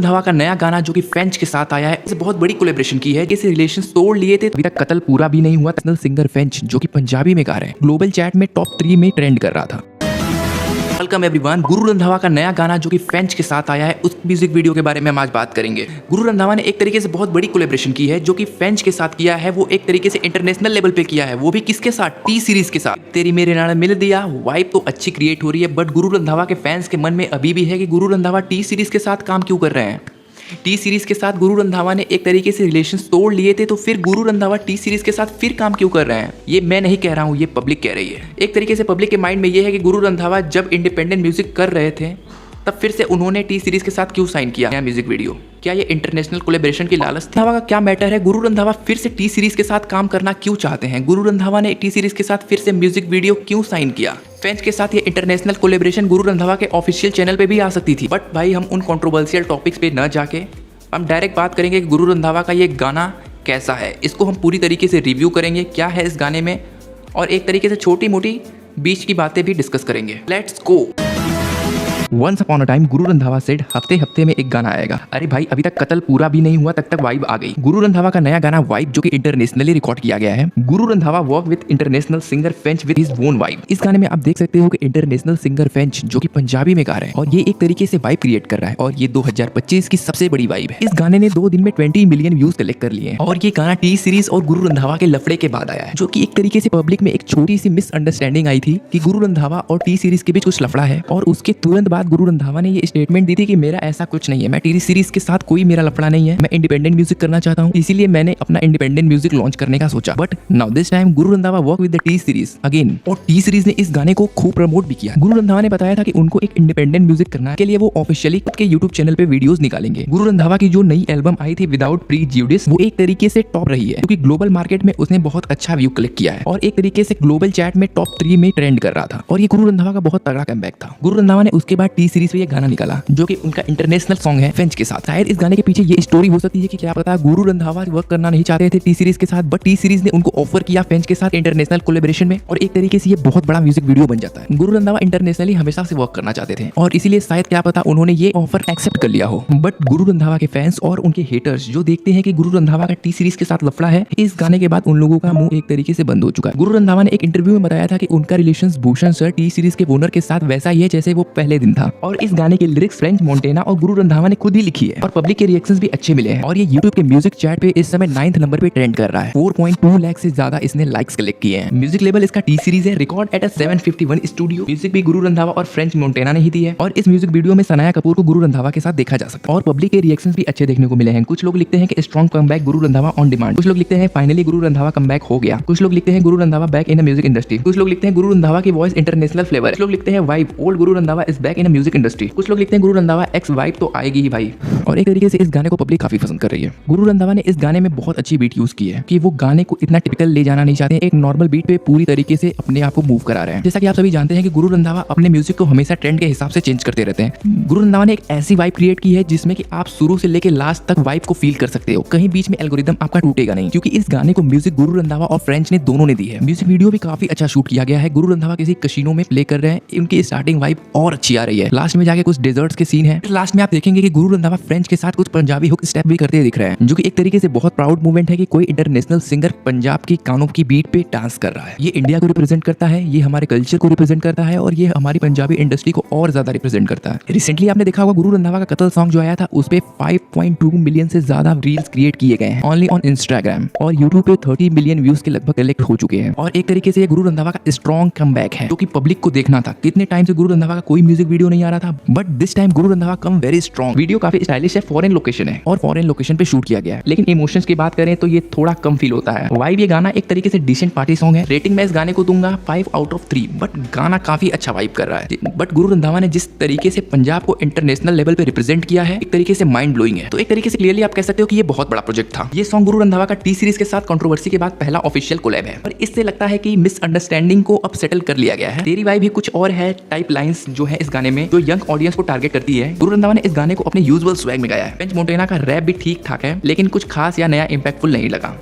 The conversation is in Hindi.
रंधावा का नया गाना जो कि फ्रेंच के साथ आया है, इसे बहुत बड़ी कोलैबोरेशन की है। इसे रिलेशन तोड़ लिए थे, अभी तक कत्ल पूरा भी नहीं हुआ। नेशनल सिंगर फ्रेंच जो कि पंजाबी में गा रहे हैं, ग्लोबल चैट में टॉप 3 में ट्रेंड कर रहा था। Welcome everyone. गुरु रंधावा का नया गाना जो कि फ्रेंच के साथ आया है, उस म्यूजिक वीडियो के बारे में हम आज बात करेंगे। गुरु रंधावा ने एक तरीके से बहुत बड़ी कोलैबोरेशन की है, जो कि फ्रेंच के साथ किया है। वो एक तरीके से इंटरनेशनल लेवल पे किया है, वो भी किसके साथ? टी सीरीज के साथ। तेरी मेरे नाल मिल दिया वाइब तो अच्छी क्रिएट हो रही है, बट गुरु रंधावा के फैंस के मन में अभी भी है कि गुरु रंधावा टी सीरीज के साथ काम क्यों कर रहे हैं। टी सीरीज के साथ गुरु रंधावा ने एक तरीके से रिलेशन तोड़ लिए थे, तो फिर गुरु रंधावा टी सीरीज के साथ फिर काम क्यों कर रहे हैं? ये मैं नहीं कह रहा हूँ, ये पब्लिक कह रही है। एक तरीके से पब्लिक के माइंड में ये है कि गुरु रंधावा जब इंडिपेंडेंट म्यूजिक कर रहे थे, तब फिर से उन्होंने टी सीरीज के साथ क्यों साइन किया नया म्यूजिक वीडियो? क्या ये इंटरनेशनल कोलैबोरेशन की लालच थी? रंधावा का क्या मैटर है? गुरु रंधावा फिर से टी सीरीज के साथ काम करना क्यों चाहते हैं? गुरु रंधावा ने टी सीरीज के साथ फिर से म्यूजिक वीडियो क्यों साइन किया? फ्रेंच के साथ ये इंटरनेशनल कोलैबोरेशन गुरु रंधावा के ऑफिशियल चैनल पे भी आ सकती थी, बट भाई हम उन कंट्रोवर्शियल टॉपिक्स पे न जाके हम डायरेक्ट बात करेंगे कि गुरु रंधावा का ये गाना कैसा है। इसको हम पूरी तरीके से रिव्यू करेंगे, क्या है इस गाने में, और एक तरीके से छोटी मोटी बीच की बातें भी डिस्कस करेंगे। Let's go. Once upon a time Guru Randhawa said हफ्ते हफ्ते में एक गाना आएगा। अरे भाई अभी तक कत्ल पूरा भी नहीं हुआ तक वाइब आ गई। गुरु रंधावा का नया गाना वाइब जो कि इंटरनेशनली रिकॉर्ड किया गया है। Guru Randhawa work with international singer French with his own vibe. इस गाने में आप देख सकते हो कि इंटरनेशनल सिंगर फ्रेंच जो कि पंजाबी में गा रहे हैं, और ये एक तरीके से वाइब क्रिएट कर रहा है, और ये 2025 की सबसे बड़ी वाइब है। इस गाने ने 2 दिन में 20 मिलियन व्यूज कलेक्ट कर लिए हैं, और ये गाना टी सीरीज और गुरु रंधावा के लफड़े के बाद आया है, जो कि एक तरीके से पब्लिक में एक छोटी सी मिसअंडरस्टैंडिंग आई थी कि गुरु रंधावा और टी सीरीज के बीच कुछ लफड़ा है, और उसके तुरंत बाद गुरु रंधावा ने स्टेटमेंट दी थी कि मेरा ऐसा कुछ नहीं है, मैं टी सीरीज के साथ कोई मेरा लफड़ा नहीं है, मैं इंडिपेंडेंट म्यूजिक करना चाहता हूं, इसीलिए मैंने अपना इंडिपेंडेंट म्यूजिक लॉन्च करने का सोचा। But now this time Guru Randhawa work with the T series again, और टी सीरीज ने इस गाने को खूब प्रमोट भी किया। गुरु रंधावा ने बताया था कि उनको एक इंडिपेंडेंट म्यूजिक करना है, के लिए वो ऑफिशियली खुद के यूट्यूब चैनल पे वीडियोस निकालेंगे। गुरु रंधावा की जो नई एल्बम आई थी विदाउट प्रीजुडिस, वो एक तरीके से टॉप रही है, क्योंकि ग्लोबल मार्केट में उसने बहुत अच्छा व्यू कलेक्ट किया है, और एक तरीके से ग्लोबल चैट में टॉप 3 में ट्रेंड कर रहा था, और ये गुरु रंधावा का बहुत तगड़ा कमबैक था। गुरु रंधावा ने उसके बाद टी सीरीज पे ये गाना निकाला जो कि उनका इंटरनेशनल सॉन्ग है फ्रेंच के साथ। शायद इस गाने के पीछे ये स्टोरी हो सकती है कि क्या पता गुरु रंधावा वर्क करना नहीं चाहते थे टी सीरीज के साथ, बट टी सीरीज ने उनको ऑफर किया फ्रेंच के साथ इंटरनेशनल कोलैबोरेशन में, और एक तरीके से ये बहुत बड़ा म्यूजिक वीडियो बन जाता है। गुरु रंधावा इंटरनेशनली हमेशा से वर्क करना चाहते थे, और इसीलिए शायद क्या पता उन्होंने ये ऑफर एक्सेप्ट कर लिया हो। बट गुरु रंधावा के फैंस और उनके हेटर्स जो देखते हैं कि गुरु रंधावा का टी सीरीज के साथ लफड़ा है, इस गाने के बाद उन लोगों का मुंह एक तरीके से बंद हो चुका है। गुरु रंधावा ने एक इंटरव्यू में बताया था कि उनका relation Bhushan sir T series के ओनर के साथ वैसा ही है जैसे वो पहले दिन था, और इस गाने के लिरिक्स फ्रेंच मोंटेना और गुरु रंधावा ने खुद ही लिखी है, और पब्लिक के रिएक्शंस भी अच्छे मिले हैं, और ये YouTube के म्यूजिक चैट पे इस समय 9th नंबर पे ट्रेंड कर रहा है। 4.2 लाख से ज्यादा इसने लाइक्स कलेक्ट किए हैं। म्यूजिक लेवल इसका टी सीरीज है, रिकॉर्ड एट 751 स्टूडियो। म्यूजिक भी गुरु रंधावा और फ्रेंच मोंटेना ने ही दी है, और इस म्यूजिक वीडियो में सनाया कपूर को गुरु रंधावा के साथ देखा जा सकता है, और पब्लिक के रिएक्शंस भी अच्छे देखने को मिले हैं। कुछ लोग लिखते हैं कि strong comeback Guru Randhawa on demand, कुछ लोग लिखते हैं फाइनली गुरु रंधावा कमबैक हो गया, कुछ लोग लिखते हैं Guru Randhawa back in music industry, कुछ लोग लिखते हैं गुरु रंधावा की वॉइस इंटरनेशनल फ्लेवर, कुछ लोग लिखते हैं vibe old Guru Randhawa is back in music industry, कुछ लोग लिखते हैं गुरु रंधावा एक्स वाइब तो आएगी ही भाई। और एक तरीके से इस गाने को पब्लिक काफी पसंद कर रही है। गुरु रंधावा ने इस गाने में बहुत अच्छी बीट यूज की है, कि वो गाने को इतना टिपिकल ले जाना नहीं चाहते, एक नॉर्मल बीट पे पूरी तरीके से अपने आप को मूव करा रहे हैं। जैसा कि आप सभी जानते हैं कि गुरु रंधावा अपने म्यूजिक को हमेशा ट्रेंड के हिसाब से चेंज करते रहते हैं। गुरु रंधावा ने एक ऐसी वाइब क्रिएट की है जिसमें कि आप शुरू से लेकर लास्ट तक वाइब को फील कर सकते हो, कहीं बीच में एल्गोरिदम आपका टूटेगा नहीं, क्योंकि इस गाने को म्यूजिक गुरु रंधावा और फ्रेंच ने दोनों ने दी है। म्यूजिक वीडियो भी काफी अच्छा शूट किया गया है। गुरु रंधावा किसी कसिनो में प्ले कर रहे हैं, उनकी स्टार्टिंग वाइब और अच्छी आ रही है। लास्ट में जाके कुछ डेजर्ट्स के सीन है। लास्ट में आप देखेंगे कि गुरु रंधावा फ्रेंच के साथ कुछ पंजाबी हुक स्टेप भी करते दिख रहे हैं, जो कि एक तरीके से बहुत प्राउड मूवमेंट है कि कोई इंटरनेशनल सिंगर पंजाब की कानों की बीट पे डांस कर रहा है। ये इंडिया को रिप्रेजेंट करता है, ये हमारे कल्चर को रिप्रेजेंट करता है, और ये हमारी पंजाबी इंडस्ट्री को और ज्यादा रिप्रेजेंट करता है। रिसेंटली आपने देखा होगा गुरु रंधावा का कत्ल सॉन्ग जो आया था, उस पे 5.2 मिलियन से ज्यादा रील्स क्रिएट किए गए हैं ओनली ऑन इंस्टाग्राम, और यूट्यूब पे 30 मिलियन व्यूज के लगभग कलेक्ट हो चुके हैं। और एक तरीके से ये गुरु रंधावा का स्ट्रॉन्ग कमबैक है, जो कि पब्लिक को देखना था। कितने टाइम से गुरु रंधावा का कोई म्यूजिक वीडियो नहीं आ रहा था, but this time Guru Randhawa come very strong. Video काफी स्टाइलिश है, फॉरेन लोकेशन है, और फॉरेन लोकेशन पे शूट किया गया है, लेकिन इमोशंस की बात करें तो ये थोड़ा कम फील होता है। वाइब ये गाना एक तरीके से डिसेंट पार्टी सॉन्ग है। रेटिंग मैं इस गाने को दूंगा 5 आउट ऑफ 3, बट गाना काफी अच्छा वाइब कर रहा है। बट गुरु रंधावा ने जिस तरीके से पंजाब को इंटरनेशनल लेवल पे रिप्रेजेंट किया है, एक तरीके से माइंड ब्लोइंग है। तो एक तरीके से क्लियरली आप कह सकते हो कि ये बहुत बड़ा प्रोजेक्ट था। ये सॉन्ग गुरु रंधावा का टी सीरीज के साथ कंट्रोवर्सी के बाद पहला ऑफिशियल कोलैब है, और इससे लगता है कि मिसअंडरस्टैंडिंग को अब सेटल कर लिया गया है। तेरी वाइब भी कुछ और है टाइप लाइंस जो है इस गाने में, जो यंग ऑडियंस को टारगेट करती है। गुरु रंधावा ने इस गाने को अपने यूजुअल स्वैग में गाया है। फ्रेंच मोंटेना का रैप भी ठीक ठाक है, लेकिन कुछ खास या नया इंपैक्टफुल नहीं लगा।